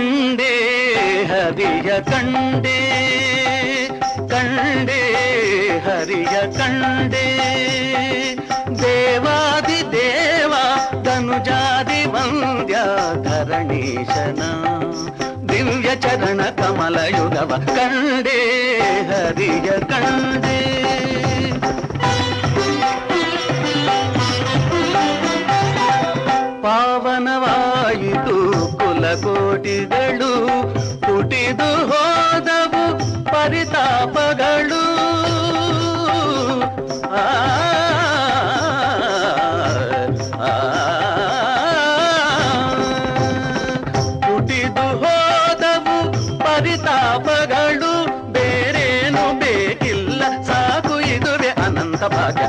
ಕಂಡೆ ಹರಿಯ ಕಂಡೆ ಕಂಡೆ ಹರಿಯ ಕಂಡೆ ದೇವಾದಿ ದೇವ ಧನುಜಾದಿ ವಂದ್ಯ ಧರಣೀಶನ ದಿವ್ಯ ಚರಣ ಕಮಲ ಯುಗವ ಕಂಡೆ ಹರಿಯ ಕಂಡೆ ಪಾವನವಾಯಿತು ಕುಲಕೋಟಿಗಳು ಹುಟ್ಟಿದು ಹೋದವು ಪರಿತಾಪಗಳು ಹುಟ್ಟಿದು ಹೋದವು ಪರಿತಾಪಗಳು ಬೇರೇನು ಬೇಕಿಲ್ಲ ಸಾಕು ಇದುವೆ ಅನಂತ ಭಾಗ್ಯ